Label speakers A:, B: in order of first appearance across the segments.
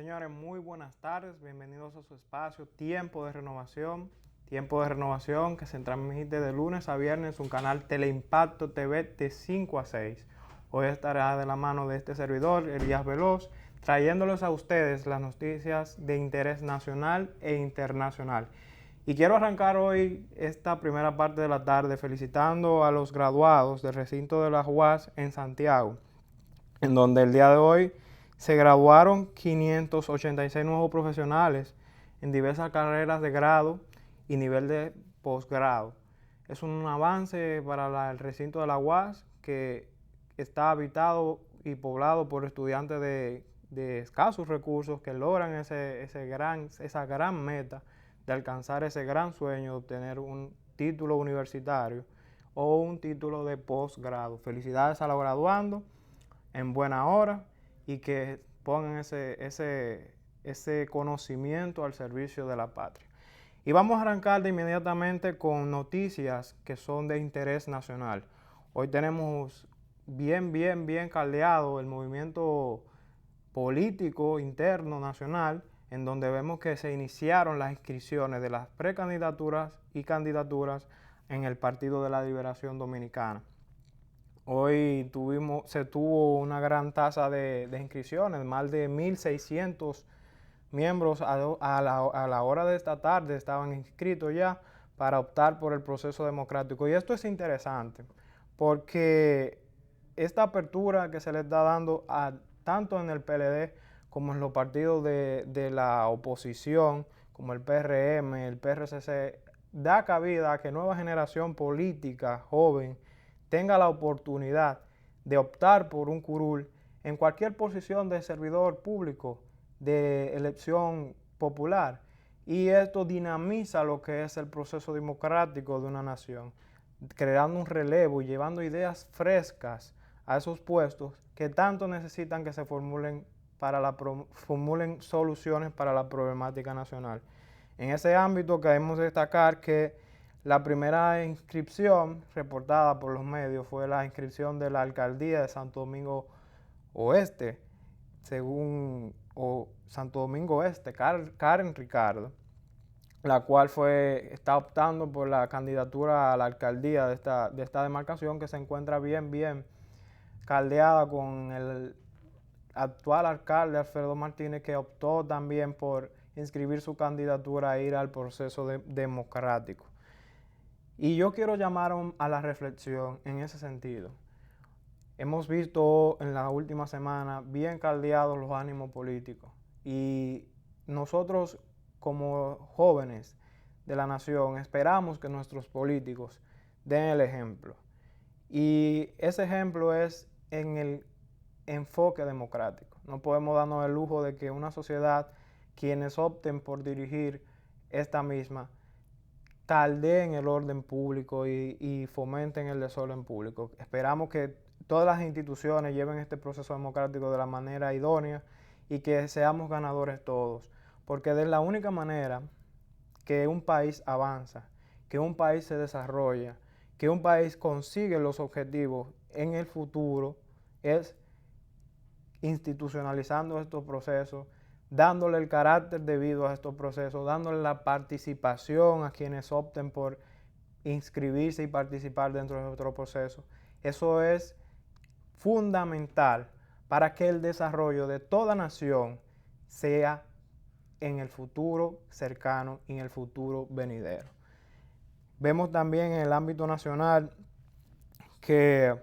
A: señores, muy buenas tardes, bienvenidos a su espacio Tiempo de Renovación que se transmite de lunes a viernes en un canal Teleimpacto TV de 5 a 6. Hoy estará de la mano de este servidor, Elías Veloz, trayéndoles a ustedes las noticias de interés nacional e internacional. Y quiero arrancar hoy esta primera parte de la tarde felicitando a los graduados del recinto de la UAS en Santiago, en donde el día de hoy se graduaron 586 nuevos profesionales en diversas carreras de grado y nivel de posgrado. Es un avance para el recinto de la UAS, que está habitado y poblado por estudiantes de escasos recursos que logran esa gran meta de alcanzar ese gran sueño de obtener un título universitario o un título de posgrado. Felicidades a los graduandos en buena hora y que pongan ese conocimiento al servicio de la patria. Y vamos a arrancar de inmediatamente con noticias que son de interés nacional. Hoy tenemos bien caldeado el movimiento político interno nacional, en donde vemos que se iniciaron las inscripciones de las precandidaturas y candidaturas en el Partido de la Liberación Dominicana. Hoy se tuvo una gran tasa de inscripciones, más de 1.600 miembros a la hora de esta tarde estaban inscritos ya para optar por el proceso democrático. Y esto es interesante porque esta apertura que se le está dando tanto en el PLD como en los partidos de la oposición, como el PRM, el PRCC, da cabida a que nueva generación política joven tenga la oportunidad de optar por un curul en cualquier posición de servidor público de elección popular. Y esto dinamiza lo que es el proceso democrático de una nación, creando un relevo y llevando ideas frescas a esos puestos que tanto necesitan que se formulen soluciones para la problemática nacional. En ese ámbito queremos destacar que la primera inscripción reportada por los medios fue la inscripción de la alcaldía de Santo Domingo Oeste, Santo Domingo Oeste, Karen Ricardo, la cual está optando por la candidatura a la alcaldía de esta demarcación, que se encuentra bien caldeada con el actual alcalde Alfredo Martínez, que optó también por inscribir su candidatura e ir al proceso democrático. Y yo quiero llamar a la reflexión en ese sentido. Hemos visto en la última semana bien caldeados los ánimos políticos, y nosotros como jóvenes de la nación esperamos que nuestros políticos den el ejemplo. Y ese ejemplo es en el enfoque democrático. No podemos darnos el lujo de que una sociedad, quienes opten por dirigir esta misma, caldeen el orden público y fomenten el desorden público. Esperamos que todas las instituciones lleven este proceso democrático de la manera idónea y que seamos ganadores todos, porque de la única manera que un país avanza, que un país se desarrolla, que un país consigue los objetivos en el futuro, es institucionalizando estos procesos, dándole el carácter debido a estos procesos, dándole la participación a quienes opten por inscribirse y participar dentro de otro proceso. Eso es fundamental para que el desarrollo de toda nación sea en el futuro cercano y en el futuro venidero. Vemos también en el ámbito nacional que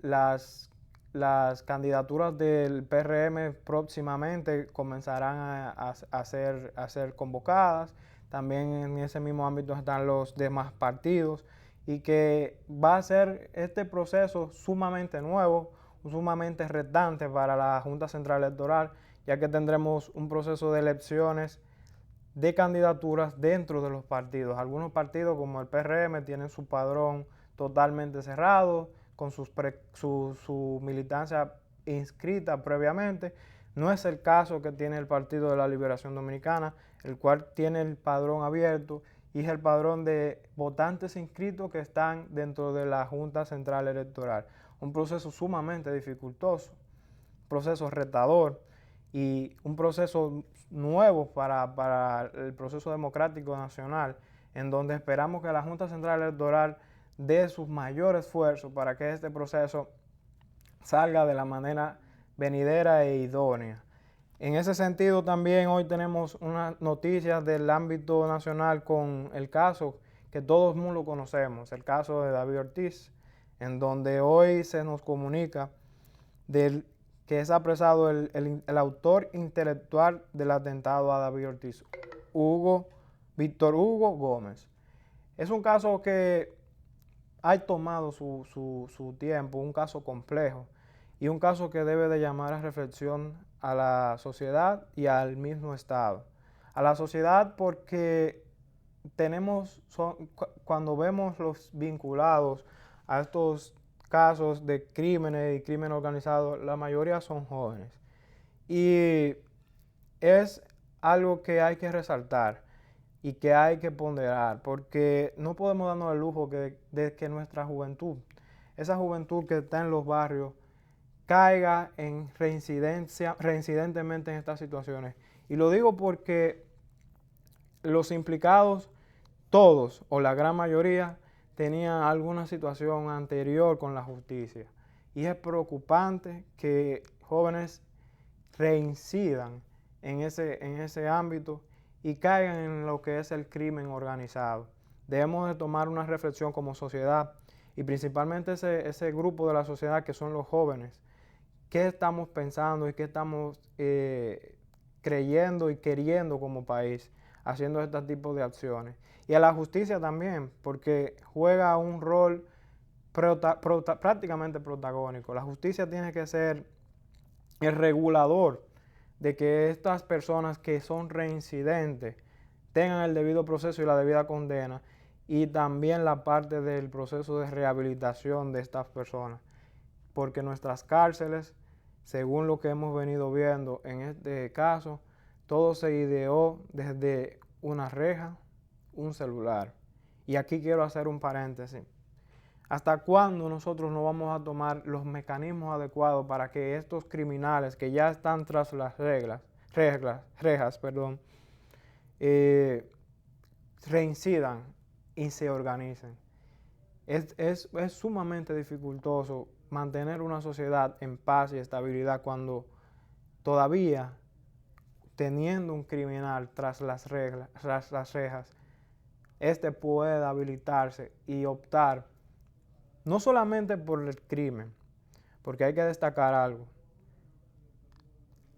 A: las candidaturas del PRM próximamente comenzarán a ser convocadas. También en ese mismo ámbito están los demás partidos, y que va a ser este proceso sumamente nuevo, sumamente retante para la Junta Central Electoral, ya que tendremos un proceso de elecciones de candidaturas dentro de los partidos. Algunos partidos, como el PRM, tienen su padrón totalmente cerrado, con su militancia inscrita previamente. No es el caso que tiene el Partido de la Liberación Dominicana, el cual tiene el padrón abierto y es el padrón de votantes inscritos que están dentro de la Junta Central Electoral. Un proceso sumamente dificultoso, proceso retador y un proceso nuevo para el proceso democrático nacional, en donde esperamos que la Junta Central Electoral dé sus mayores esfuerzos para que este proceso salga de la manera venidera e idónea. En ese sentido también hoy tenemos unas noticias del ámbito nacional con el caso que todo el mundo conocemos, el caso de David Ortiz, en donde hoy se nos comunica que es apresado el autor intelectual del atentado a David Ortiz, Víctor Hugo Gómez. Es un caso que ha tomado su tiempo, un caso complejo y un caso que debe de llamar a reflexión a la sociedad y al mismo Estado. A la sociedad porque cuando vemos los vinculados a estos casos de crímenes y crimen organizado, la mayoría son jóvenes. Y es algo que hay que resaltar y que hay que ponderar, porque no podemos darnos el lujo de que nuestra juventud, esa juventud que está en los barrios, caiga en reincidentemente en estas situaciones. Y lo digo porque los implicados, todos o la gran mayoría, tenían alguna situación anterior con la justicia. Y es preocupante que jóvenes reincidan en ese ámbito y caigan en lo que es el crimen organizado. Debemos de tomar una reflexión como sociedad y principalmente ese grupo de la sociedad que son los jóvenes. ¿Qué estamos pensando y qué estamos creyendo y queriendo como país haciendo este tipo de acciones? Y a la justicia también, porque juega un rol prácticamente protagónico. La justicia tiene que ser el regulador de que estas personas que son reincidentes tengan el debido proceso y la debida condena, y también la parte del proceso de rehabilitación de estas personas, porque nuestras cárceles, según lo que hemos venido viendo en este caso, todo se ideó desde una reja, un celular. Y aquí quiero hacer un paréntesis. ¿Hasta cuándo nosotros no vamos a tomar los mecanismos adecuados para que estos criminales que ya están tras las rejas, reincidan y se organicen? Es sumamente dificultoso mantener una sociedad en paz y estabilidad cuando todavía, teniendo un criminal tras las rejas, este puede habilitarse y optar no solamente por el crimen, porque hay que destacar algo: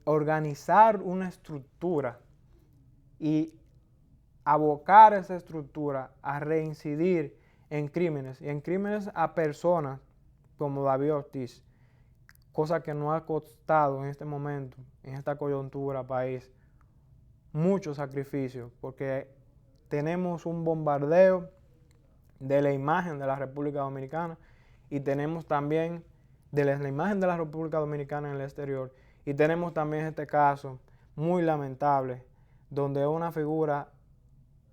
A: organizar una estructura y abocar esa estructura a reincidir en crímenes, y en crímenes a personas como David Ortiz, cosa que nos ha costado en este momento, en esta coyuntura país, mucho sacrificio, porque tenemos un bombardeo de la imagen de la República Dominicana y tenemos también de la imagen de la República Dominicana en el exterior, y tenemos también este caso muy lamentable donde una figura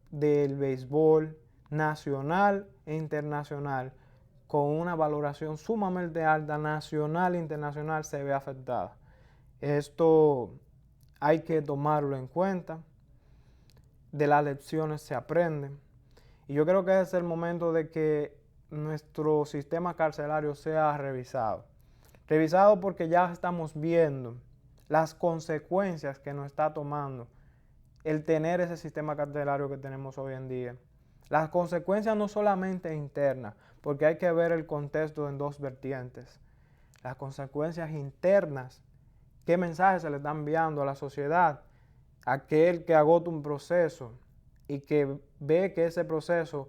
A: del béisbol nacional e internacional con una valoración sumamente alta nacional e internacional se ve afectada. Esto hay que tomarlo en cuenta. De las lecciones se aprenden. Y yo creo que es el momento de que nuestro sistema carcelario sea revisado. Revisado porque ya estamos viendo las consecuencias que nos está tomando el tener ese sistema carcelario que tenemos hoy en día. Las consecuencias no solamente internas, porque hay que ver el contexto en dos vertientes. Las consecuencias internas, qué mensajes se le están enviando a la sociedad, aquel que agota un proceso y que ve que ese proceso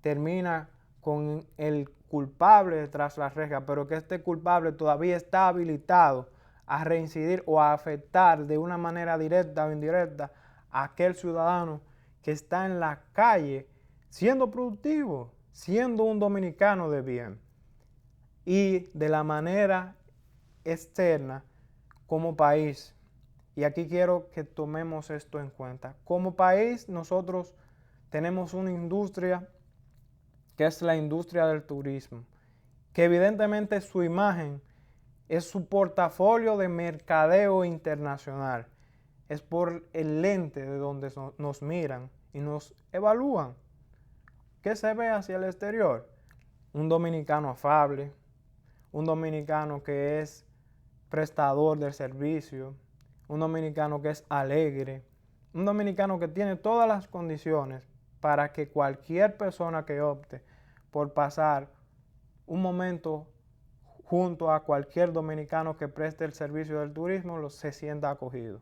A: termina con el culpable tras la reja, pero que este culpable todavía está habilitado a reincidir o a afectar de una manera directa o indirecta a aquel ciudadano que está en la calle siendo productivo, siendo un dominicano de bien. Y de la manera externa como país, y aquí quiero que tomemos esto en cuenta, como país nosotros tenemos una industria que es la industria del turismo, que evidentemente su imagen es su portafolio de mercadeo internacional. Es por el lente de donde nos miran y nos evalúan. ¿Qué se ve hacia el exterior? Un dominicano afable, un dominicano que es prestador del servicio, un dominicano que es alegre, un dominicano que tiene todas las condiciones para que cualquier persona que opte por pasar un momento junto a cualquier dominicano que preste el servicio del turismo se sienta acogido.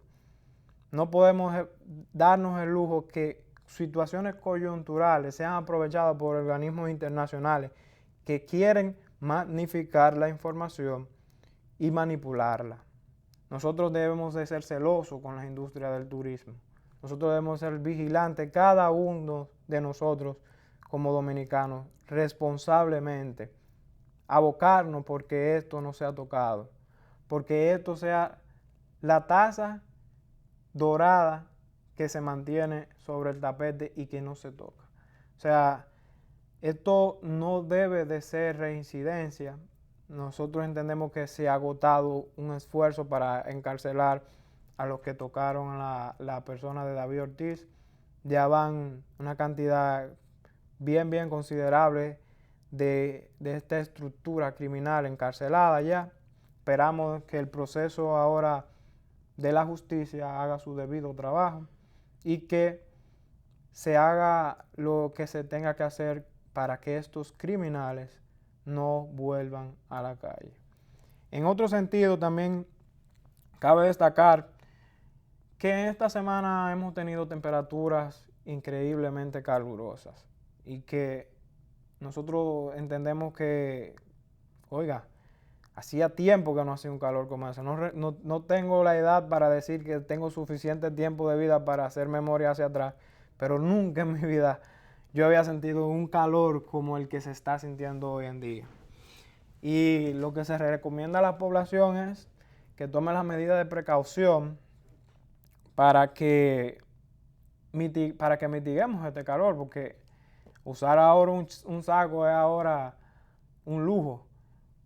A: No podemos darnos el lujo que situaciones coyunturales sean aprovechadas por organismos internacionales que quieren magnificar la información y manipularla. Nosotros debemos de ser celosos con la industria del turismo. Nosotros debemos ser vigilantes, cada uno de nosotros como dominicanos, responsablemente, abocarnos porque esto no sea tocado, porque esto sea la taza dorada que se mantiene sobre el tapete y que no se toca. O sea, esto no debe de ser reincidencia. Nosotros entendemos que se ha agotado un esfuerzo para encarcelar a los que tocaron a la persona de David Ortiz. Ya van una cantidad bien considerable de esta estructura criminal encarcelada ya. Esperamos que el proceso ahora de la justicia haga su debido trabajo y que se haga lo que se tenga que hacer para que estos criminales no vuelvan a la calle. En otro sentido, también cabe destacar que en esta semana hemos tenido temperaturas increíblemente calurosas y que nosotros entendemos que, oiga, hacía tiempo que no hacía un calor como ese. No tengo la edad para decir que tengo suficiente tiempo de vida para hacer memoria hacia atrás, pero nunca en mi vida yo había sentido un calor como el que se está sintiendo hoy en día. Y lo que se recomienda a la población es que tome las medidas de precaución para que mitiguemos este calor, porque usar ahora un saco es ahora un lujo,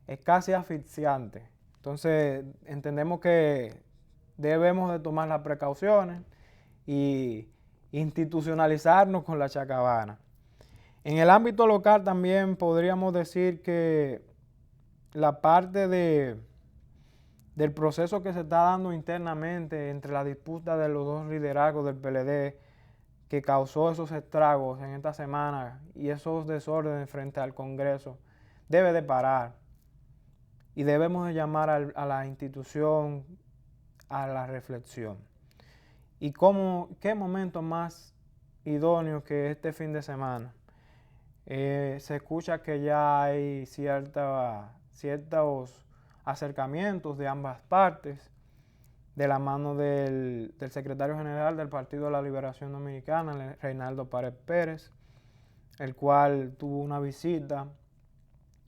A: es casi asfixiante. Entonces entendemos que debemos de tomar las precauciones y institucionalizarnos con la chacabana. En el ámbito local también podríamos decir que la parte del proceso que se está dando internamente entre la disputa de los dos liderazgos del PLD que causó esos estragos en esta semana y esos desórdenes frente al Congreso debe de parar y debemos de llamar a la institución a la reflexión. ¿Y qué momento más idóneo que este fin de semana? Se escucha que ya hay ciertos acercamientos de ambas partes, de la mano del secretario general del Partido de la Liberación Dominicana, Reinaldo Pared Pérez, el cual tuvo una visita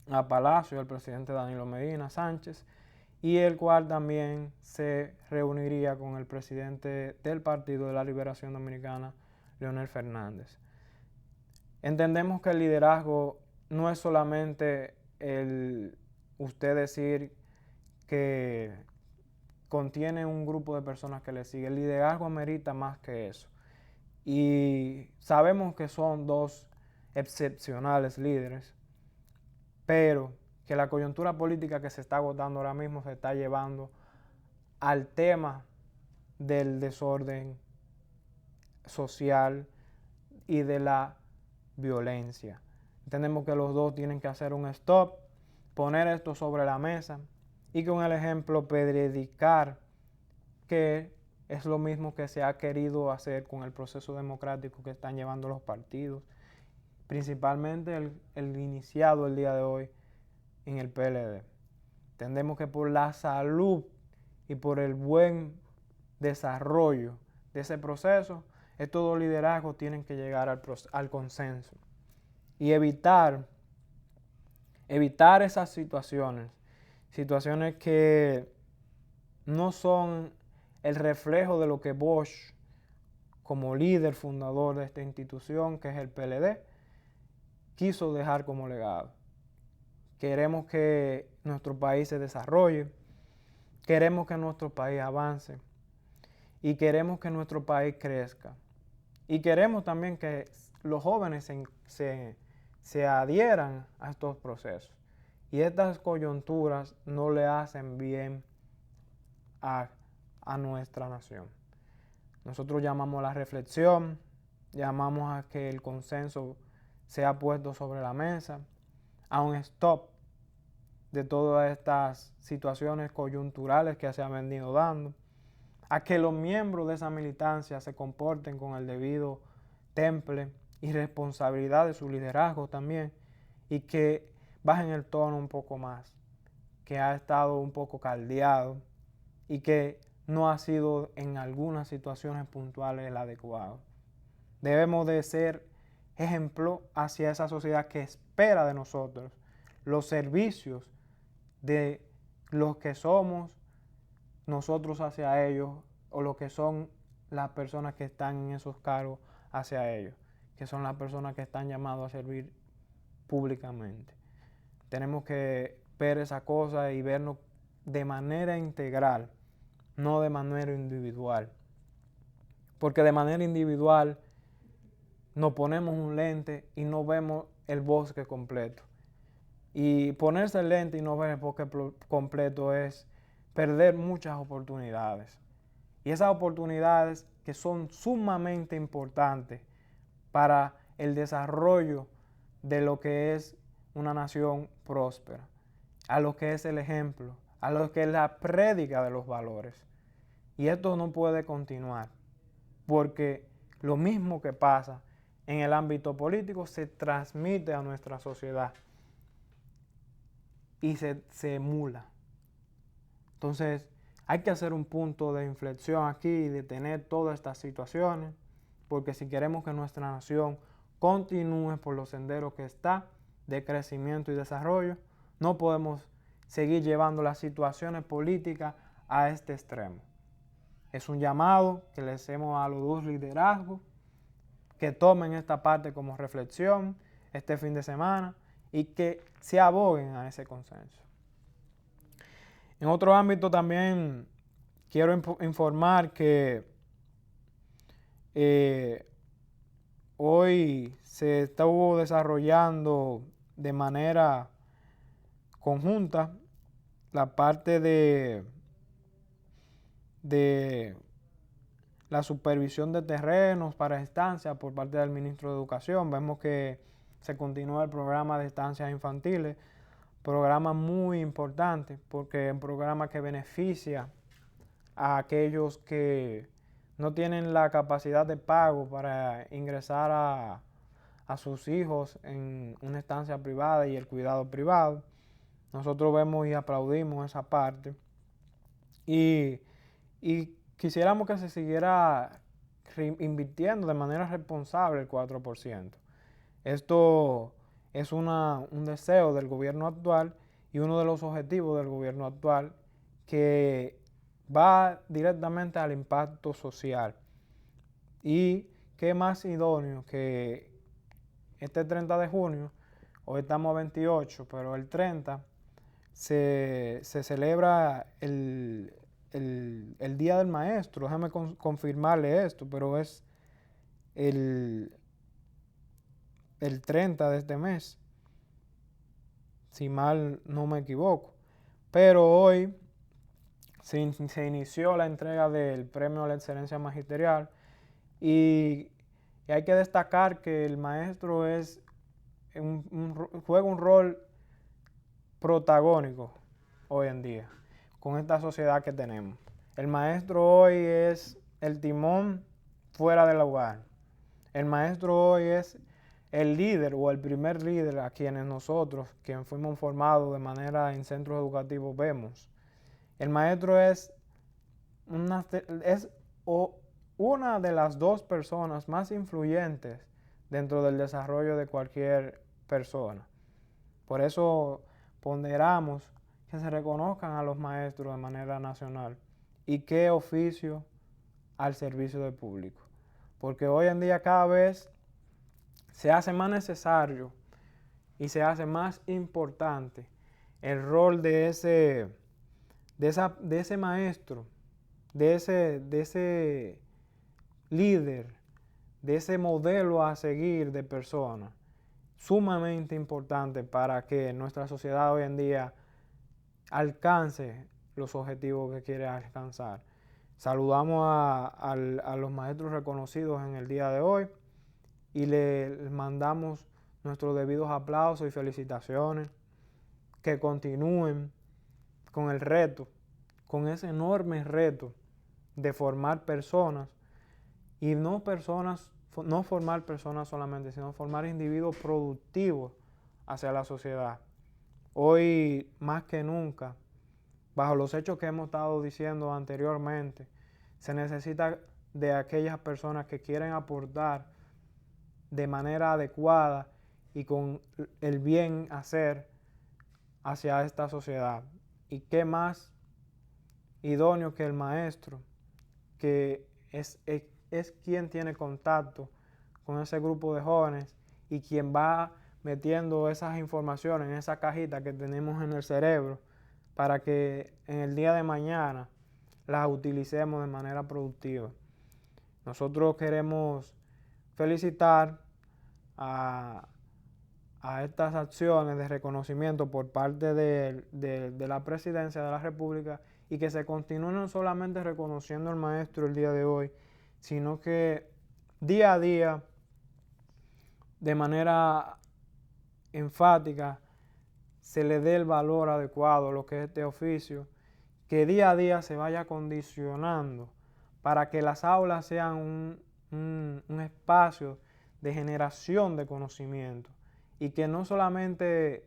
A: a Palacio del presidente Danilo Medina Sánchez, y el cual también se reuniría con el presidente del Partido de la Liberación Dominicana, Leonel Fernández. Entendemos que el liderazgo no es solamente usted decir que contiene un grupo de personas que le sigue. El liderazgo amerita más que eso. Y sabemos que son dos excepcionales líderes, pero que la coyuntura política que se está agotando ahora mismo se está llevando al tema del desorden social y de la violencia. Entendemos que los dos tienen que hacer un stop, poner esto sobre la mesa y con el ejemplo predicar que es lo mismo que se ha querido hacer con el proceso democrático que están llevando los partidos, principalmente el iniciado el día de hoy en el PLD. Entendemos que por la salud y por el buen desarrollo de ese proceso, estos dos liderazgos tienen que llegar al consenso y evitar esas situaciones que no son el reflejo de lo que Bosch, como líder fundador de esta institución, que es el PLD, quiso dejar como legado. Queremos que nuestro país se desarrolle, queremos que nuestro país avance y queremos que nuestro país crezca. Y queremos también que los jóvenes se adhieran a estos procesos. Y estas coyunturas no le hacen bien a nuestra nación. Nosotros llamamos a la reflexión, llamamos a que el consenso sea puesto sobre la mesa, a un stop de todas estas situaciones coyunturales que se han venido dando, a que los miembros de esa militancia se comporten con el debido temple y responsabilidad de su liderazgo también, y que bajen el tono un poco más, que ha estado un poco caldeado y que no ha sido en algunas situaciones puntuales el adecuado. Debemos de ser ejemplo hacia esa sociedad que espera de nosotros los servicios de los que somos nosotros hacia ellos, o lo que son las personas que están en esos cargos hacia ellos, que son las personas que están llamadas a servir públicamente. Tenemos que ver esa cosa y vernos de manera integral, no de manera individual. Porque de manera individual nos ponemos un lente y no vemos el bosque completo. Y ponerse el lente y no ver el bosque completo es perder muchas oportunidades. Y esas oportunidades que son sumamente importantes para el desarrollo de lo que es una nación próspera, a lo que es el ejemplo, a lo que es la prédica de los valores. Y esto no puede continuar, porque lo mismo que pasa en el ámbito político se transmite a nuestra sociedad y se emula. Entonces, hay que hacer un punto de inflexión aquí y detener todas estas situaciones, porque si queremos que nuestra nación continúe por los senderos que está de crecimiento y desarrollo, no podemos seguir llevando las situaciones políticas a este extremo. Es un llamado que le hacemos a los dos liderazgos que tomen esta parte como reflexión este fin de semana y que se aboguen a ese consenso. En otro ámbito también quiero informar que hoy se estuvo desarrollando de manera conjunta la parte de la supervisión de terrenos para estancias por parte del ministro de Educación. Vemos que se continúa el programa de estancias infantiles, programa muy importante porque es un programa que beneficia a aquellos que no tienen la capacidad de pago para ingresar a sus hijos en una estancia privada y el cuidado privado. Nosotros vemos y aplaudimos esa parte y quisiéramos que se siguiera invirtiendo de manera responsable el 4%. Esto es un deseo del gobierno actual y uno de los objetivos del gobierno actual que va directamente al impacto social. Y qué más idóneo que este 30 de junio, hoy estamos a 28, pero el 30 se celebra el Día del Maestro. Déjame confirmarle esto, pero es el 30 de este mes, si mal no me equivoco. Pero hoy se inició la entrega del Premio a la Excelencia Magisterial y hay que destacar que el maestro juega un rol protagónico hoy en día con esta sociedad que tenemos. El maestro hoy es el timón fuera del hogar. El maestro hoy es el líder o el primer líder a quienes nosotros, quienes fuimos formados de manera en centros educativos, vemos. El maestro es una de las dos personas más influyentes dentro del desarrollo de cualquier persona. Por eso ponderamos que se reconozcan a los maestros de manera nacional y qué oficio al servicio del público. Porque hoy en día cada vez se hace más necesario y se hace más importante el rol de de ese maestro, de ese líder, de ese modelo a seguir de persona, sumamente importante para que nuestra sociedad hoy en día alcance los objetivos que quiere alcanzar. Saludamos a los maestros reconocidos en el día de hoy y les mandamos nuestros debidos aplausos y felicitaciones. Que continúen con el reto, con ese enorme reto de formar personas y no formar personas solamente, sino formar individuos productivos hacia la sociedad. Hoy, más que nunca, bajo los hechos que hemos estado diciendo anteriormente, se necesita de aquellas personas que quieren aportar de manera adecuada y con el bien hacer hacia esta sociedad. ¿Y qué más idóneo que el maestro, que es quien tiene contacto con ese grupo de jóvenes y quien va metiendo esas informaciones en esa cajita que tenemos en el cerebro para que en el día de mañana las utilicemos de manera productiva? Nosotros queremos felicitar a estas acciones de reconocimiento por parte de la Presidencia de la República y que se continúe no solamente reconociendo al maestro el día de hoy, sino que día a día, de manera enfática, se le dé el valor adecuado a lo que es este oficio, que día a día se vaya condicionando para que las aulas sean un espacio de generación de conocimiento y que no solamente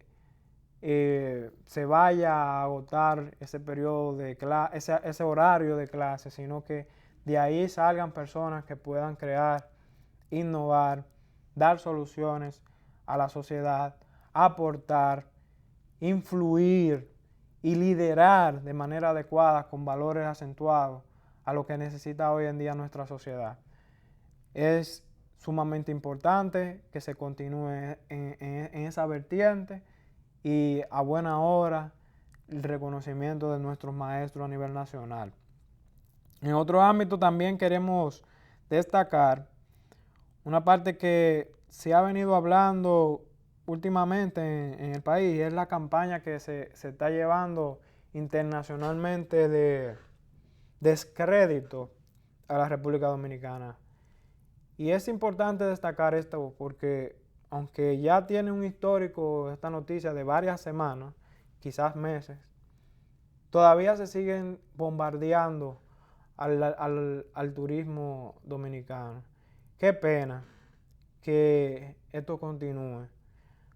A: se vaya a agotar ese periodo de clase, ese horario de clase, sino que de ahí salgan personas que puedan crear, innovar, dar soluciones a la sociedad, aportar, influir y liderar de manera adecuada con valores acentuados a lo que necesita hoy en día nuestra sociedad. Es sumamente importante que se continúe en esa vertiente y a buena hora el reconocimiento de nuestros maestros a nivel nacional. En otro ámbito también queremos destacar una parte que se ha venido hablando últimamente en el país, es la campaña que se está llevando internacionalmente de descrédito a la República Dominicana. Y es importante destacar esto porque aunque ya tiene un histórico esta noticia de varias semanas, quizás meses, todavía se siguen bombardeando al turismo dominicano. Qué pena que esto continúe,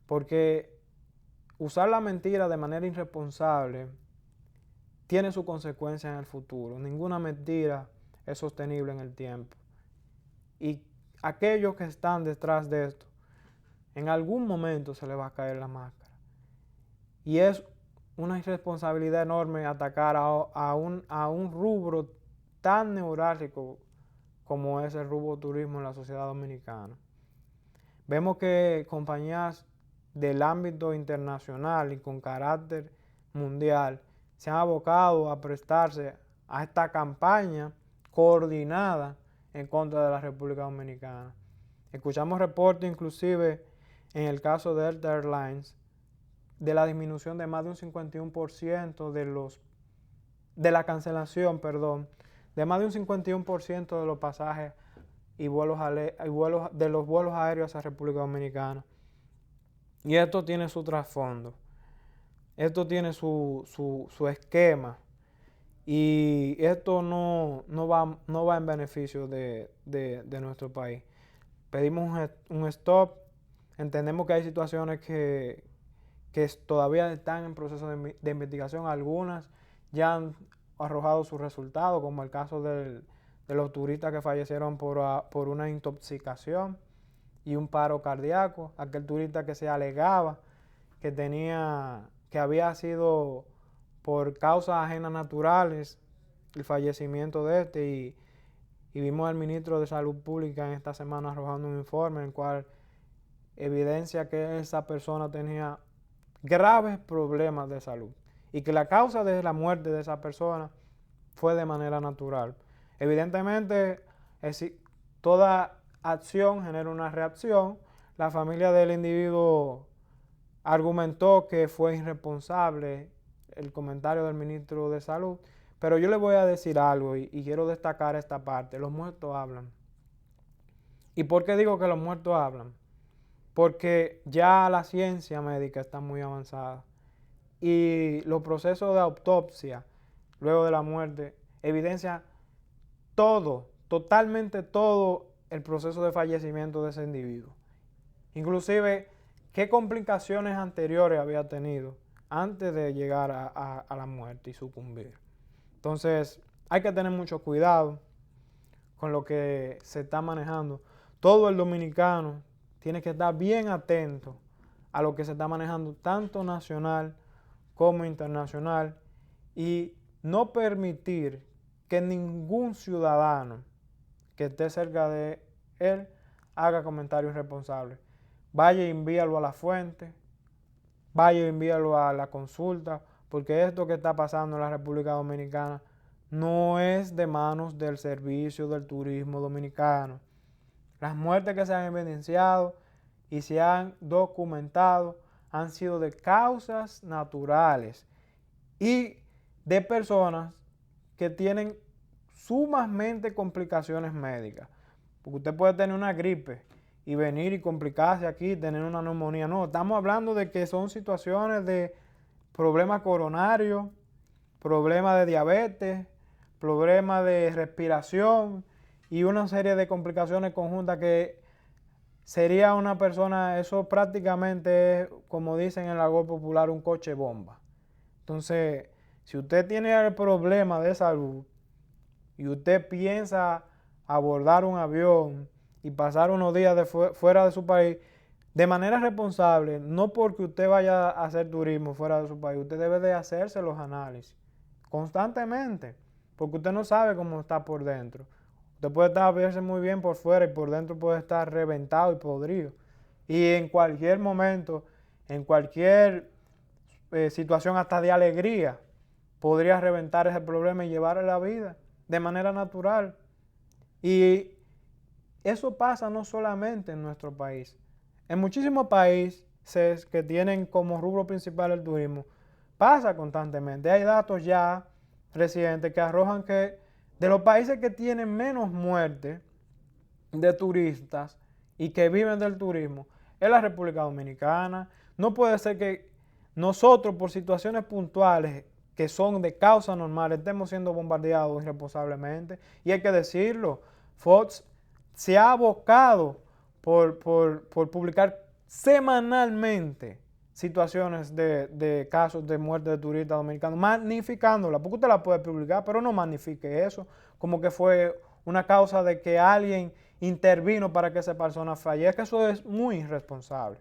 A: porque usar la mentira de manera irresponsable tiene sus consecuencias en el futuro. Ninguna mentira es sostenible en el tiempo. Y aquellos que están detrás de esto, en algún momento se les va a caer la máscara. Y es una irresponsabilidad enorme atacar a un rubro tan neurálgico como es el rubro turismo en la sociedad dominicana. Vemos que compañías del ámbito internacional y con carácter mundial se han abocado a prestarse a esta campaña coordinada en contra de la República Dominicana. Escuchamos reportes inclusive en el caso de Delta Airlines de la disminución de más de un 51% de la cancelación, de más de un 51% de los pasajes y de los vuelos aéreos a República Dominicana. Y esto tiene su trasfondo, esto tiene su esquema y esto no va en beneficio de nuestro país. Pedimos un stop, entendemos que hay situaciones que todavía están en proceso de investigación, algunas ya han arrojado sus resultados, como el caso de los turistas que fallecieron por una intoxicación y un paro cardíaco, aquel turista que se alegaba que había sido por causas ajenas naturales el fallecimiento de este y vimos al ministro de Salud Pública en esta semana arrojando un informe en el cual evidencia que esa persona tenía graves problemas de salud y que la causa de la muerte de esa persona fue de manera natural. Evidentemente, toda acción genera una reacción. La familia del individuo argumentó que fue irresponsable el comentario del ministro de Salud, pero yo le voy a decir algo y quiero destacar esta parte. Los muertos hablan. ¿Y por qué digo que los muertos hablan? Porque ya la ciencia médica está muy avanzada y los procesos de autopsia luego de la muerte evidencian todo, totalmente todo el proceso de fallecimiento de ese individuo. Inclusive, qué complicaciones anteriores había tenido antes de llegar a la muerte y sucumbir. Entonces, hay que tener mucho cuidado con lo que se está manejando. Todo el dominicano tiene que estar bien atento a lo que se está manejando, tanto nacional como internacional, y no permitir que ningún ciudadano que esté cerca de él haga comentarios irresponsables. Vaya y envíalo a la fuente, vaya y envíalo a la consulta, porque esto que está pasando en la República Dominicana no es de manos del Servicio del Turismo Dominicano. Las muertes que se han evidenciado y se han documentado han sido de causas naturales y de personas que tienen sumamente complicaciones médicas. Porque usted puede tener una gripe y venir y complicarse aquí, tener una neumonía. No, estamos hablando de que son situaciones de problemas coronarios, problemas de diabetes, problemas de respiración y una serie de complicaciones conjuntas que sería una persona, eso prácticamente es, como dicen en el argot popular, un coche bomba. Entonces, si usted tiene el problema de salud y usted piensa abordar un avión y pasar unos días fuera de su país, de manera responsable, no porque usted vaya a hacer turismo fuera de su país, usted debe de hacerse los análisis constantemente, porque usted no sabe cómo está por dentro. Usted puede verse muy bien por fuera y por dentro puede estar reventado y podrido. Y en cualquier momento, en cualquier situación hasta de alegría, podría reventar ese problema y llevarle la vida de manera natural. Y eso pasa no solamente en nuestro país. En muchísimos países que tienen como rubro principal el turismo, pasa constantemente. Hay datos ya recientes que arrojan que de los países que tienen menos muertes de turistas y que viven del turismo, es la República Dominicana. No puede ser que nosotros, por situaciones puntuales que son de causa normal, estemos siendo bombardeados irresponsablemente. Y hay que decirlo, Fox se ha abocado por publicar semanalmente situaciones de casos de muerte de turistas dominicanos, magnificándola, porque usted la puede publicar, pero no magnifique eso, como que fue una causa de que alguien intervino para que esa persona fallezca. Eso es muy irresponsable.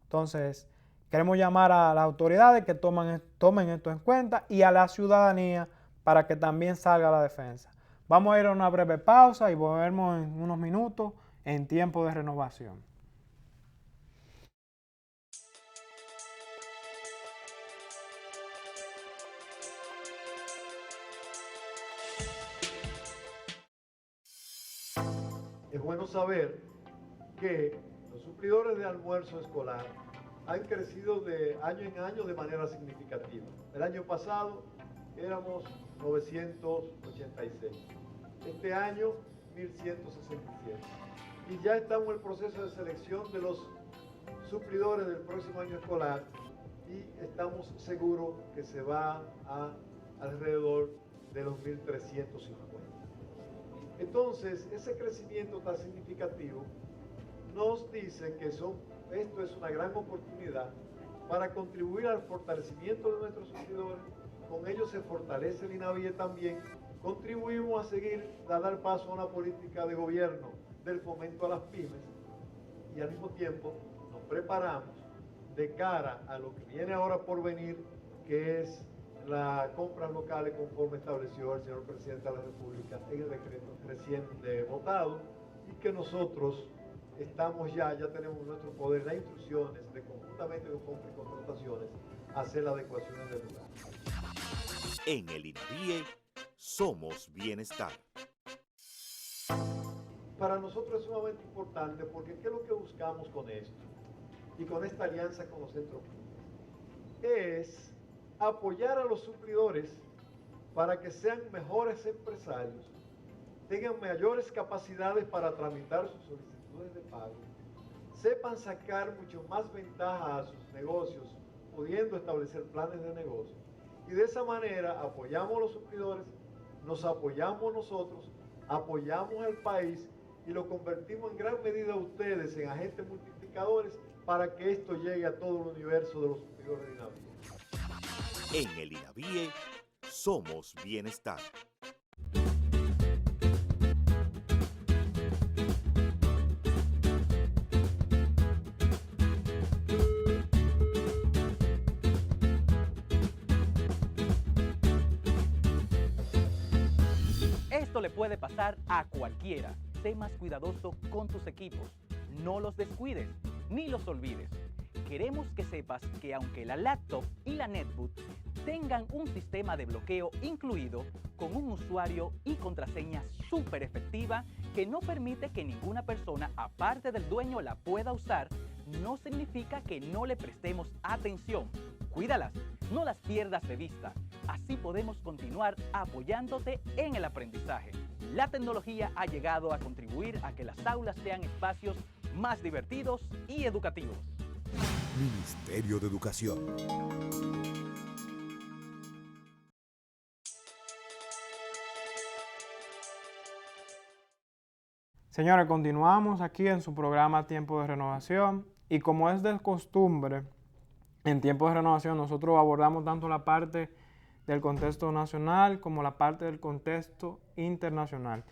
A: Entonces, queremos llamar a las autoridades que tomen esto en cuenta y a la ciudadanía para que también salga a la defensa. Vamos a ir a una breve pausa y volvemos en unos minutos en tiempo de renovación.
B: Es bueno saber que los suplidores de almuerzo escolar han crecido de año en año de manera significativa. El año pasado éramos 986, este año 1167. Y ya estamos en el proceso de selección de los suplidores del próximo año escolar y estamos seguros que se va a alrededor de los 1350. Entonces, ese crecimiento tan significativo nos dice que esto es una gran oportunidad para contribuir al fortalecimiento de nuestros suplidores. Con ello se fortalece el INAVIE también. Contribuimos a seguir, a dar paso a una política de gobierno del fomento a las pymes y al mismo tiempo nos preparamos de cara a lo que viene ahora por venir, que es las compras locales conforme estableció el señor presidente de la República en el decreto reciente votado, y que nosotros estamos ya tenemos nuestro poder de instrucciones de conjuntamente con compras y contrataciones hacer las adecuaciones del lugar.
C: En el INAVIE somos bienestar.
B: Para nosotros es sumamente importante porque ¿qué es lo que buscamos con esto? Y con esta alianza con los centros públicos. Es apoyar a los suplidores para que sean mejores empresarios, tengan mayores capacidades para tramitar sus solicitudes de pago, sepan sacar mucho más ventaja a sus negocios, pudiendo establecer planes de negocio. Y de esa manera apoyamos a los suplidores, nos apoyamos nosotros, apoyamos al país y lo convertimos en gran medida ustedes en agentes multiplicadores para que esto llegue a todo el universo de los suplidores de INAVIE.
C: En el INAVIE somos bienestar.
D: Esto le puede pasar a cualquiera. Sé más cuidadoso con tus equipos. No los descuides ni los olvides. Queremos que sepas que aunque la laptop y la netbook tengan un sistema de bloqueo incluido con un usuario y contraseña súper efectiva que no permite que ninguna persona aparte del dueño la pueda usar, no significa que no le prestemos atención. Cuídalas, no las pierdas de vista. Así podemos continuar apoyándote en el aprendizaje. La tecnología ha llegado a contribuir a que las aulas sean espacios más divertidos y educativos.
C: Ministerio de Educación.
A: Señores, continuamos aquí en su programa Tiempo de Renovación y como es de costumbre, en Tiempo de Renovación nosotros abordamos tanto la parte del contexto nacional como la parte del contexto internacional.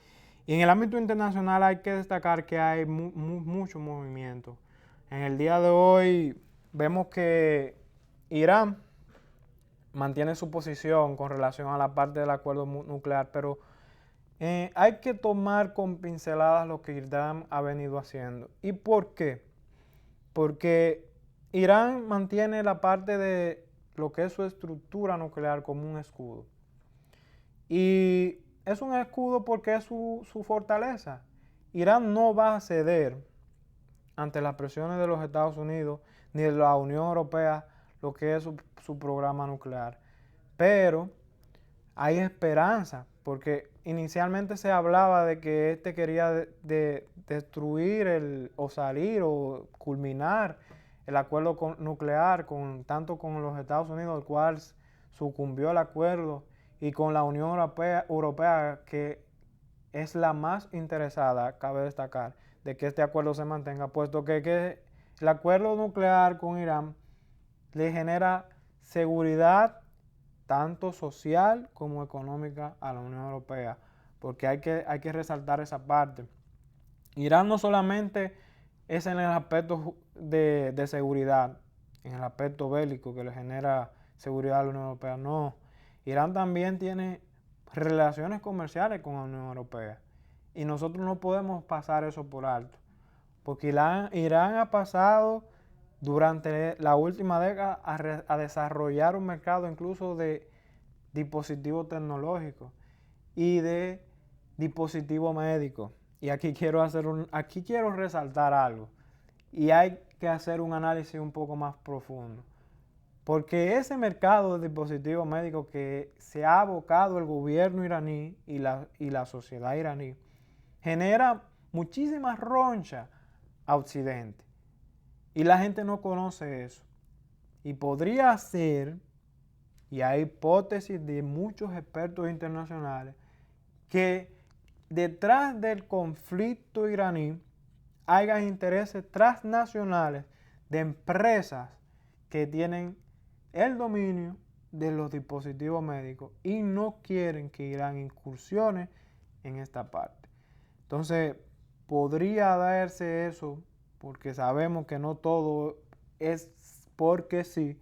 A: Y en el ámbito internacional hay que destacar que hay mucho movimiento. En el día de hoy vemos que Irán mantiene su posición con relación a la parte del acuerdo nuclear, pero hay que tomar con pinceladas lo que Irán ha venido haciendo. ¿Y por qué? Porque Irán mantiene la parte de lo que es su estructura nuclear como un escudo. Y es un escudo porque es su fortaleza. Irán no va a ceder ante las presiones de los Estados Unidos ni de la Unión Europea lo que es su programa nuclear. Pero hay esperanza, porque inicialmente se hablaba de que este quería destruir o salir o culminar el acuerdo nuclear tanto con los Estados Unidos, el cual sucumbió al acuerdo, y con la Unión Europea, que es la más interesada, cabe destacar, de que este acuerdo se mantenga, puesto que el acuerdo nuclear con Irán le genera seguridad tanto social como económica a la Unión Europea, porque hay que resaltar esa parte. Irán no solamente es en el aspecto de seguridad, en el aspecto bélico que le genera seguridad a la Unión Europea, no. Irán también tiene relaciones comerciales con la Unión Europea y nosotros no podemos pasar eso por alto, porque Irán ha pasado durante la última década a desarrollar un mercado incluso de dispositivos tecnológicos y de dispositivos médicos. Y aquí quiero resaltar algo, y hay que hacer un análisis un poco más profundo, porque ese mercado de dispositivos médicos que se ha abocado el gobierno iraní y la sociedad iraní genera muchísimas ronchas a Occidente. Y la gente no conoce eso. Y podría ser, y hay hipótesis de muchos expertos internacionales, que detrás del conflicto iraní haya intereses transnacionales de empresas que tienen el dominio de los dispositivos médicos y no quieren que Irán incursione en esta parte. Entonces, podría darse eso, porque sabemos que no todo es porque sí,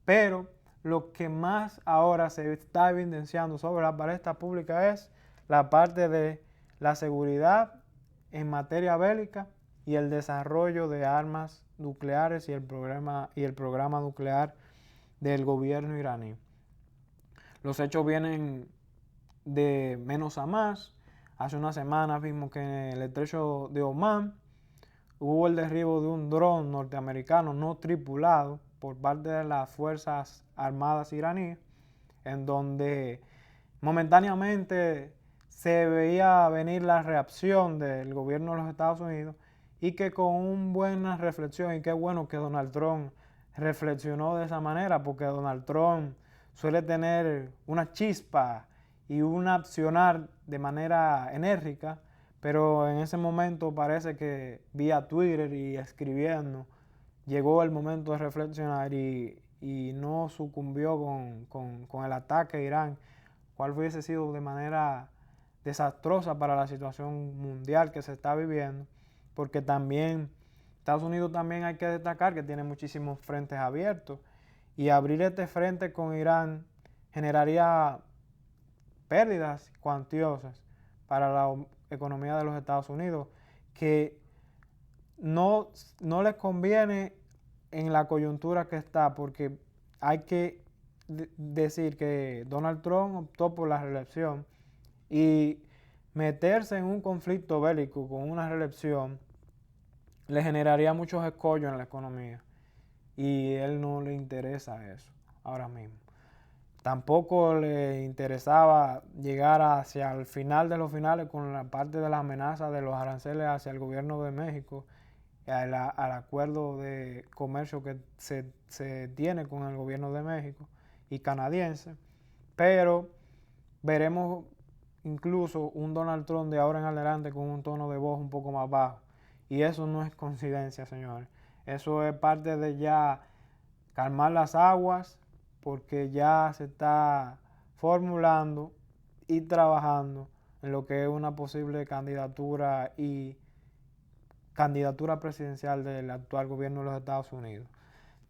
A: pero lo que más ahora se está evidenciando sobre la palestra pública es la parte de la seguridad en materia bélica y el desarrollo de armas nucleares y el programa nuclear del gobierno iraní. los hechos vienen de menos a más. Hace unas semanas vimos que en el estrecho de Omán hubo el derribo de un dron norteamericano no tripulado por parte de las Fuerzas Armadas iraníes, en donde momentáneamente se veía venir la reacción del gobierno de los Estados Unidos y que con una buena reflexión, y qué bueno que Donald Trump reflexionó de esa manera, porque Donald Trump suele tener una chispa y un accionar de manera enérgica, pero en ese momento parece que vía Twitter y escribiendo llegó el momento de reflexionar y no sucumbió con el ataque a Irán, cual hubiese sido de manera desastrosa para la situación mundial que se está viviendo, porque también Estados Unidos también hay que destacar que tiene muchísimos frentes abiertos y abrir este frente con Irán generaría pérdidas cuantiosas para la economía de los Estados Unidos que no les conviene en la coyuntura que está, porque hay que decir que Donald Trump optó por la reelección y meterse en un conflicto bélico con una reelección le generaría muchos escollos en la economía y él no le interesa eso ahora mismo. Tampoco le interesaba llegar hacia el final de los finales con la parte de la amenaza de los aranceles hacia el gobierno de México, al acuerdo de comercio que se tiene con el gobierno de México y canadiense, pero veremos incluso un Donald Trump de ahora en adelante con un tono de voz un poco más bajo. Y eso no es coincidencia, señores. Eso es parte de ya calmar las aguas, porque ya se está formulando y trabajando en lo que es una posible candidatura y candidatura presidencial del actual gobierno de los Estados Unidos.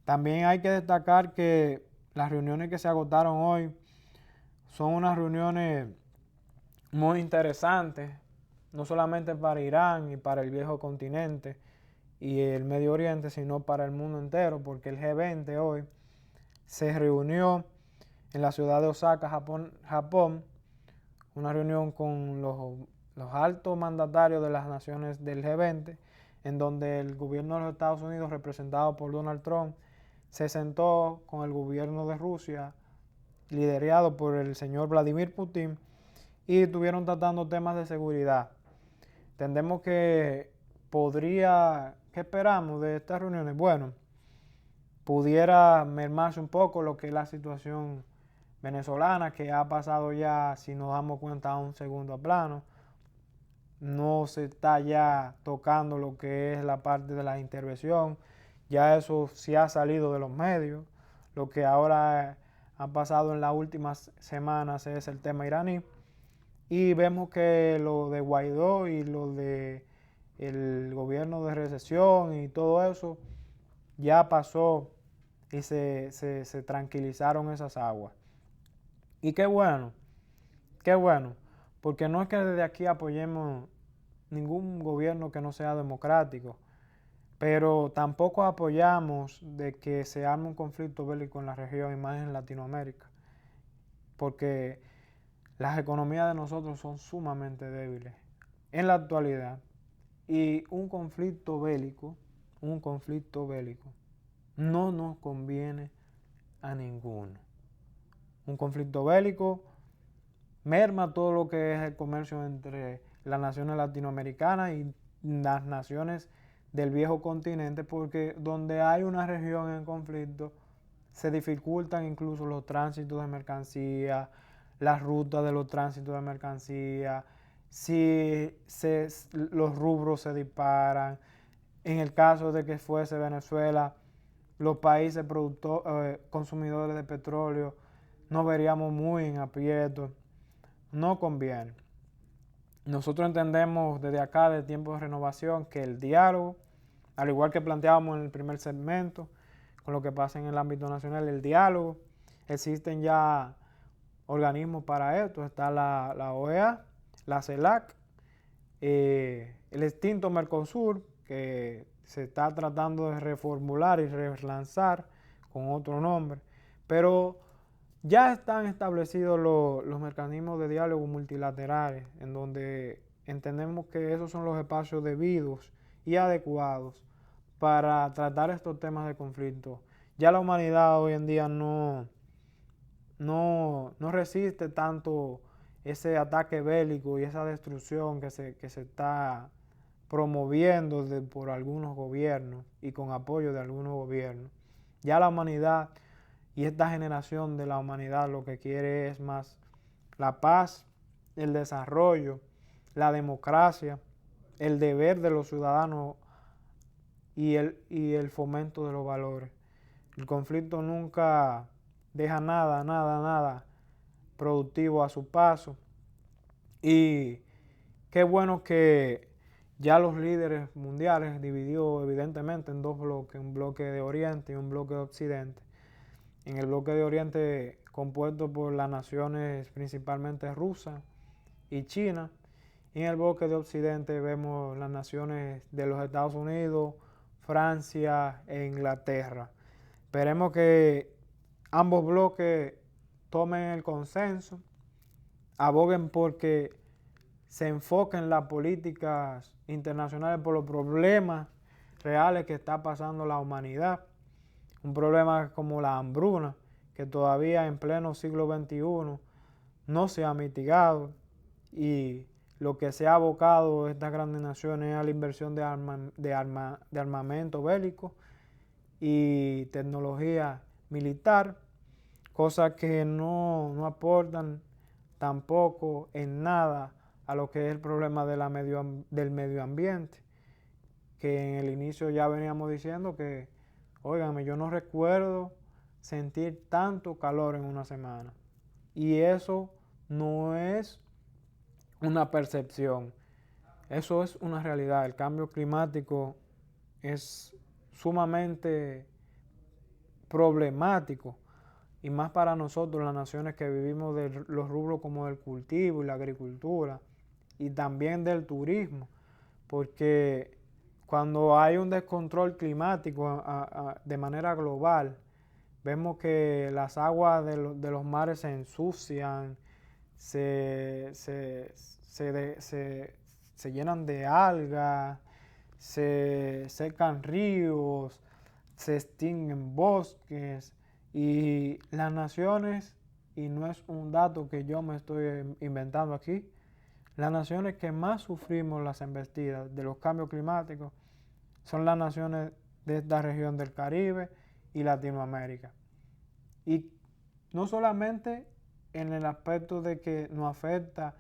A: También hay que destacar que las reuniones que se agotaron hoy son unas reuniones muy interesantes, no solamente para Irán y para el viejo continente y el Medio Oriente, sino para el mundo entero, porque el G20 hoy se reunió en la ciudad de Osaka, Japón, una reunión con los altos mandatarios de las naciones del G20, en donde el gobierno de los Estados Unidos, representado por Donald Trump, se sentó con el gobierno de Rusia, liderado por el señor Vladimir Putin, y estuvieron tratando temas de seguridad. Entendemos que ¿qué esperamos de estas reuniones? Bueno, pudiera mermarse un poco lo que es la situación venezolana, que ha pasado ya, si nos damos cuenta, a un segundo plano. No se está ya tocando lo que es la parte de la intervención, ya eso sí ha salido de los medios. Lo que ahora ha pasado en las últimas semanas es el tema iraní. Y vemos que lo de Guaidó y lo de el gobierno de recesión y todo eso ya pasó y se tranquilizaron esas aguas. Y qué bueno, porque no es que desde aquí apoyemos ningún gobierno que no sea democrático, pero tampoco apoyamos de que se arme un conflicto bélico en la región y más en Latinoamérica, porque las economías de nosotros son sumamente débiles en la actualidad y un conflicto bélico no nos conviene a ninguno. Un conflicto bélico merma todo lo que es el comercio entre las naciones latinoamericanas y las naciones del viejo continente, porque donde hay una región en conflicto se dificultan incluso los tránsitos de mercancía, las rutas de los tránsitos de mercancía, los rubros se disparan. En el caso de que fuese Venezuela, los países consumidores de petróleo, nos veríamos muy en aprietos. No conviene. Nosotros entendemos desde acá, de Tiempo de Renovación, que el diálogo, al igual que planteábamos en el primer segmento, con lo que pasa en el ámbito nacional, el diálogo, existen ya organismos para esto. Está la OEA, la CELAC, el extinto Mercosur, que se está tratando de reformular y relanzar con otro nombre, pero Ya están establecidos los mecanismos de diálogo multilaterales, en donde entendemos que esos son los espacios debidos y adecuados para tratar estos temas de conflicto. Ya la humanidad hoy en día no resiste tanto ese ataque bélico y esa destrucción que se está promoviendo por algunos gobiernos y con apoyo de algunos gobiernos. Ya la humanidad y esta generación de la humanidad lo que quiere es más la paz, el desarrollo, la democracia, el deber de los ciudadanos y el fomento de los valores. El conflicto nunca deja nada productivo a su paso. Y qué bueno que ya los líderes mundiales dividió evidentemente en dos bloques, un bloque de Oriente y un bloque de Occidente. En el bloque de Oriente compuesto por las naciones principalmente rusa y China, y en el bloque de Occidente vemos las naciones de los Estados Unidos, Francia e Inglaterra. Esperemos que ambos bloques tomen el consenso, aboguen porque se enfoquen las políticas internacionales por los problemas reales que está pasando la humanidad. Un problema como la hambruna, que todavía en pleno siglo XXI no se ha mitigado, y lo que se ha abocado estas grandes naciones es a la inversión de armamento bélico y tecnología militar, cosas que no aportan tampoco en nada a lo que es el problema del medio ambiente, que en el inicio ya veníamos diciendo que, óigame, yo no recuerdo sentir tanto calor en una semana. Y eso no es una percepción, eso es una realidad. El cambio climático es sumamente problemático, y más para nosotros, las naciones que vivimos de los rubros como el cultivo y la agricultura, y también del turismo, porque cuando hay un descontrol climático de manera global, vemos que las aguas de los mares se ensucian, se llenan de algas, se secan ríos, se extinguen bosques, y las naciones, y no es un dato que yo me estoy inventando aquí, las naciones que más sufrimos las embestidas de los cambios climáticos son las naciones de esta región del Caribe y Latinoamérica. Y no solamente en el aspecto de que nos afecta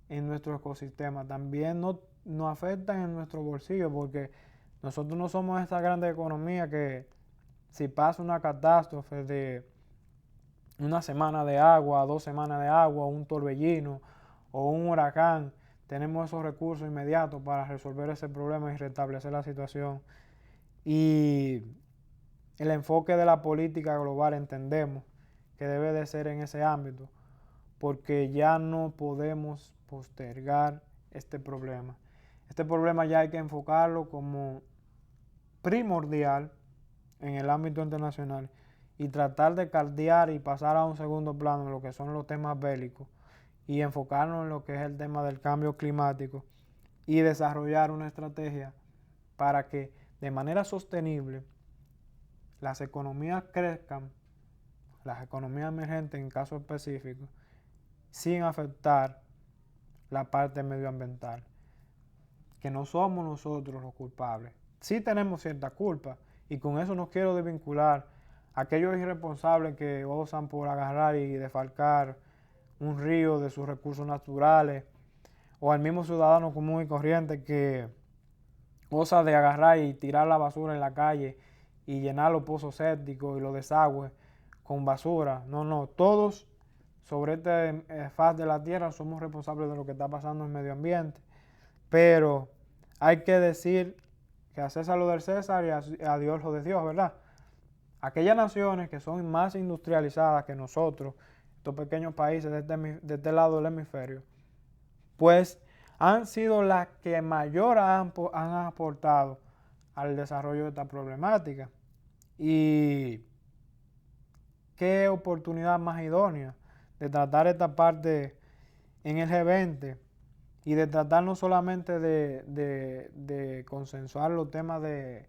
A: en nuestro ecosistema, también nos afecta en nuestro bolsillo, porque nosotros no somos esta grande economía que si pasa una catástrofe de una semana de agua, 2 semanas de agua, un torbellino o un huracán, tenemos esos recursos inmediatos para resolver ese problema y restablecer la situación. Y el enfoque de la política global entendemos que debe de ser en ese ámbito, porque ya no podemos postergar este problema. Este problema ya hay que enfocarlo como primordial en el ámbito internacional y tratar de caldear y pasar a un segundo plano lo que son los temas bélicos y enfocarnos en lo que es el tema del cambio climático y desarrollar una estrategia para que de manera sostenible las economías crezcan, las economías emergentes en caso específico, sin afectar la parte medioambiental, que no somos nosotros los culpables. Sí tenemos cierta culpa, y con eso no quiero desvincular a aquellos irresponsables que osan por agarrar y defalcar un río de sus recursos naturales, o al mismo ciudadano común y corriente que osa de agarrar y tirar la basura en la calle y llenar los pozos sépticos y los desagües con basura. No, todos sobre este faz de la tierra somos responsables de lo que está pasando en el medio ambiente, pero hay que decir que a César lo del César y a Dios lo de Dios, ¿verdad? Aquellas naciones que son más industrializadas que nosotros, estos pequeños países de este lado del hemisferio, pues han sido las que mayor han aportado al desarrollo de esta problemática. Y qué oportunidad más idónea de tratar esta parte en el G20 y de tratar no solamente de consensuar los temas de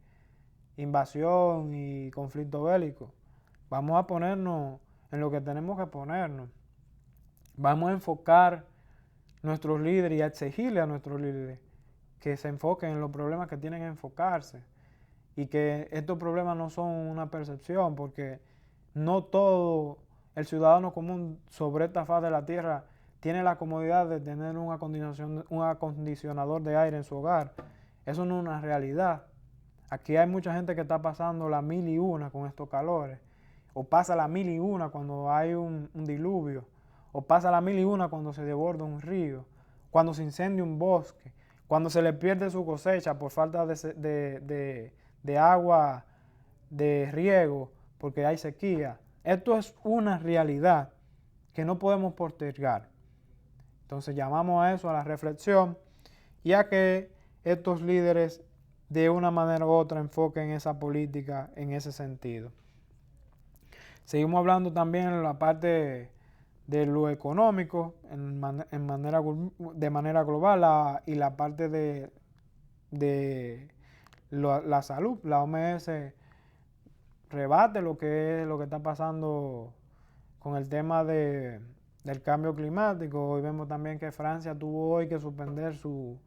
A: invasión y conflicto bélico. Vamos a ponernos en lo que tenemos que ponernos. Vamos a enfocar nuestros líderes y a exigirle a nuestros líderes que se enfoquen en los problemas que tienen que enfocarse y que estos problemas no son una percepción, porque no todo el ciudadano común sobre esta faz de la tierra tiene la comodidad de tener un acondicionador de aire en su hogar. Eso no es una realidad. Aquí hay mucha gente que está pasando la 1001 con estos calores, o pasa la 1001 cuando hay un diluvio, o pasa la 1001 cuando se desborda un río, cuando se incendia un bosque, cuando se le pierde su cosecha por falta de agua de riego, porque hay sequía. Esto es una realidad que no podemos postergar. Entonces llamamos a eso, a la reflexión, y a que estos líderes de una manera u otra enfoquen esa política en ese sentido. Seguimos hablando también en la parte de lo económico de manera global y la parte de la salud. La OMS rebate lo que está pasando con el tema del cambio climático. Hoy vemos también que Francia tuvo hoy que suspender su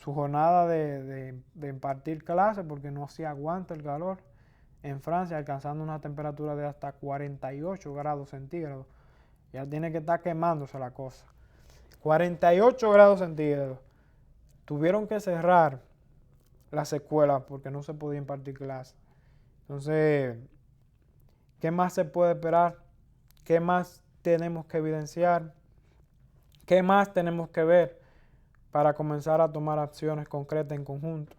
A: jornada de impartir clases porque no se aguanta el calor en Francia, alcanzando una temperatura de hasta 48 grados centígrados. Ya tiene que estar quemándose la cosa. 48 grados centígrados. Tuvieron que cerrar las escuelas porque no se podía impartir clases. Entonces, ¿qué más se puede esperar? ¿Qué más tenemos que evidenciar? ¿Qué más tenemos que ver para comenzar a tomar acciones concretas en conjunto?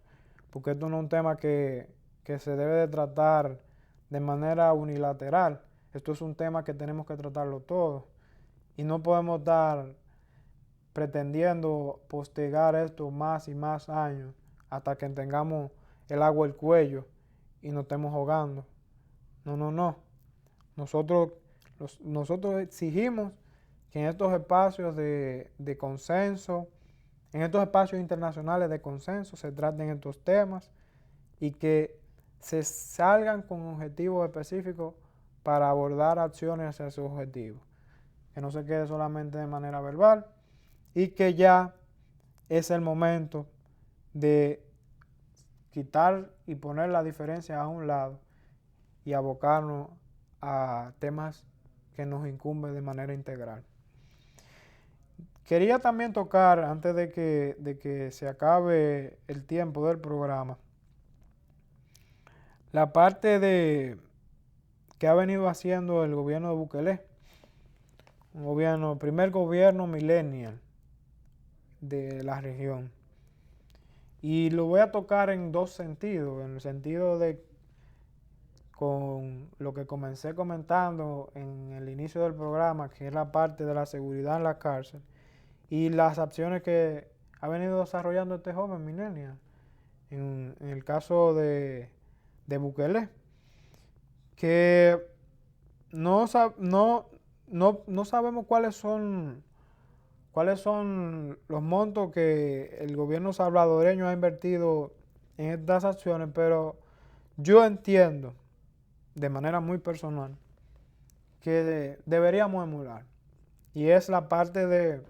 A: Porque esto no es un tema que se debe de tratar de manera unilateral. Esto es un tema que tenemos que tratarlo todos. Y no podemos estar pretendiendo postergar esto más y más años hasta que tengamos el agua al cuello y nos estemos ahogando. No. Nosotros exigimos que en estos espacios de consenso, en estos espacios internacionales de consenso, se traten estos temas y que se salgan con objetivos específicos para abordar acciones hacia esos objetivos. Que no se quede solamente de manera verbal y que ya es el momento de quitar y poner la diferencia a un lado y abocarnos a temas que nos incumben de manera integral. Quería también tocar, antes de que se acabe el tiempo del programa, la parte que ha venido haciendo el gobierno de Bukele, primer gobierno millennial de la región. Y lo voy a tocar en dos sentidos, en el sentido con lo que comencé comentando en el inicio del programa, que es la parte de la seguridad en la cárcel, y las acciones que ha venido desarrollando este joven millennial, en el caso de Bukele, que no sabemos cuáles son los montos que el gobierno salvadoreño ha invertido en estas acciones, pero yo entiendo de manera muy personal que deberíamos emular, y es la parte de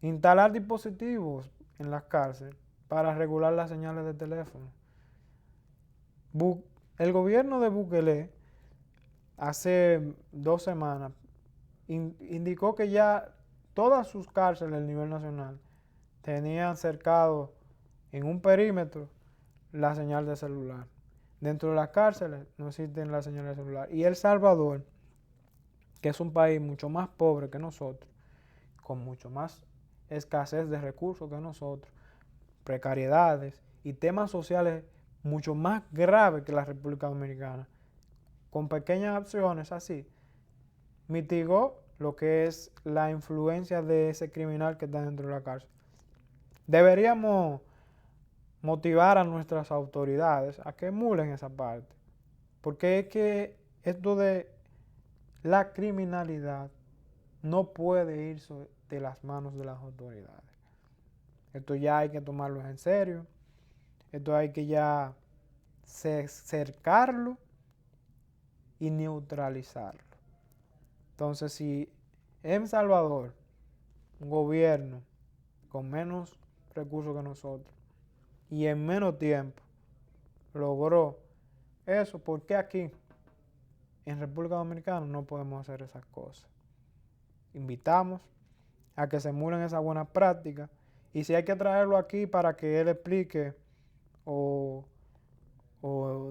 A: instalar dispositivos en las cárceles para regular las señales de teléfono. El gobierno de Bukele hace 2 semanas indicó que ya todas sus cárceles a nivel nacional tenían cercado en un perímetro la señal de celular. Dentro de las cárceles no existen las señales de celular. Y El Salvador, que es un país mucho más pobre que nosotros, con mucho más escasez de recursos que nosotros, precariedades y temas sociales mucho más graves que la República Dominicana, con pequeñas acciones así, mitigó lo que es la influencia de ese criminal que está dentro de la cárcel. Deberíamos motivar a nuestras autoridades a que emulen esa parte, porque es que esto de la criminalidad no puede ir de las manos de las autoridades. Esto ya hay que tomarlo en serio. Esto hay que ya cercarlo y neutralizarlo. Entonces, si en Salvador, un gobierno con menos recursos que nosotros y en menos tiempo logró eso, ¿por qué aquí en República Dominicana no podemos hacer esas cosas? Invitamos a que se emulen esas buenas prácticas, y si hay que traerlo aquí para que él explique o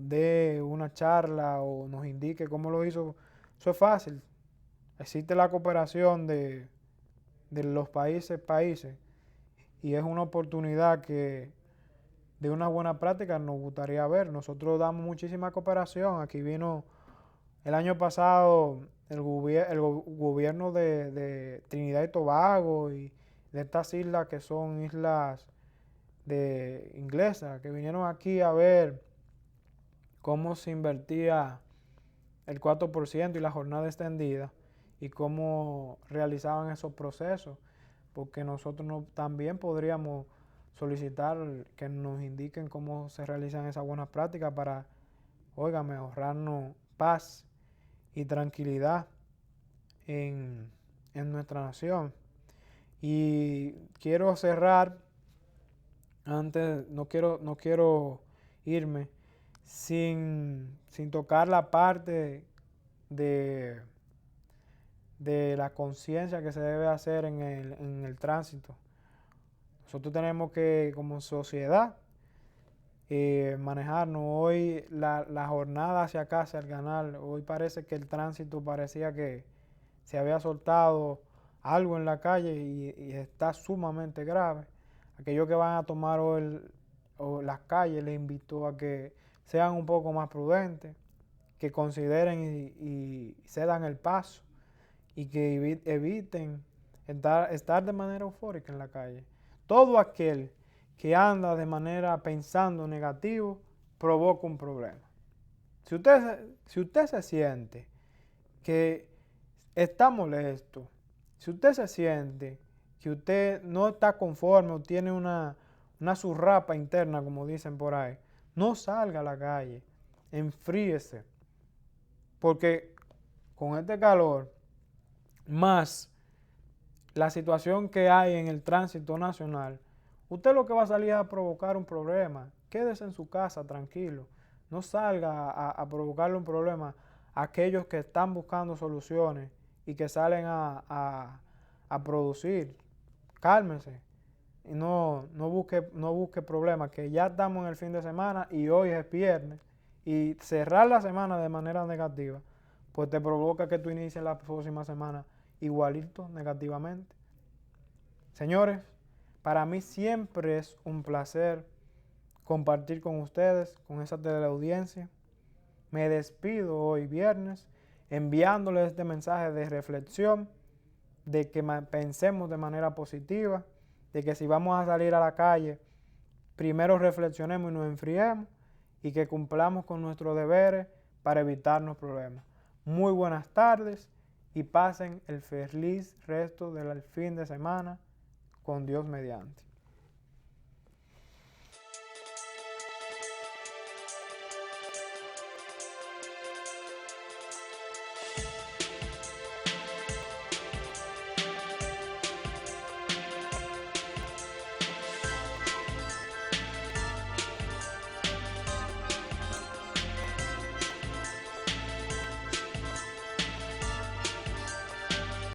A: dé una charla o nos indique cómo lo hizo, eso es fácil. Existe la cooperación de los países, y es una oportunidad que de una buena práctica nos gustaría ver. Nosotros damos muchísima cooperación. Aquí vino el año pasado el gobierno de Trinidad y Tobago y de estas islas que son islas inglesas, que vinieron aquí a ver cómo se invertía el 4% y la jornada extendida y cómo realizaban esos procesos, porque nosotros también podríamos solicitar que nos indiquen cómo se realizan esas buenas prácticas para, óigame, ahorrarnos paz y tranquilidad en nuestra nación. Y quiero cerrar, antes, no quiero irme sin tocar la parte de la conciencia que se debe hacer en el tránsito. Nosotros tenemos que, como sociedad, manejarnos. Hoy la jornada hacia acá, hacia el canal, hoy parece que el tránsito parecía que se había soltado algo en la calle y está sumamente grave. Aquellos que van a tomar hoy las calles, les invito a que sean un poco más prudentes, que consideren y cedan el paso, y que eviten estar de manera eufórica en la calle. Todo aquel que anda de manera pensando negativo provoca un problema. Si usted se siente que está molesto, si usted se siente que usted no está conforme o tiene una zurrapa interna, como dicen por ahí, no salga a la calle, enfríese, porque con este calor, más la situación que hay en el tránsito nacional, usted lo que va a salir es a provocar un problema. Quédese en su casa tranquilo, no salga a provocarle un problema a aquellos que están buscando soluciones y que salen a producir. Cálmese y no busque problemas, que ya estamos en el fin de semana y hoy es viernes, y cerrar la semana de manera negativa pues te provoca que tú inicies la próxima semana igualito negativamente. Señores, para mí siempre es un placer compartir con ustedes, con esa teleaudiencia. Me despido hoy viernes enviándoles este mensaje de reflexión, de que pensemos de manera positiva, de que si vamos a salir a la calle, primero reflexionemos y nos enfriemos, y que cumplamos con nuestros deberes para evitarnos problemas. Muy buenas tardes y pasen el feliz resto del fin de semana con Dios mediante.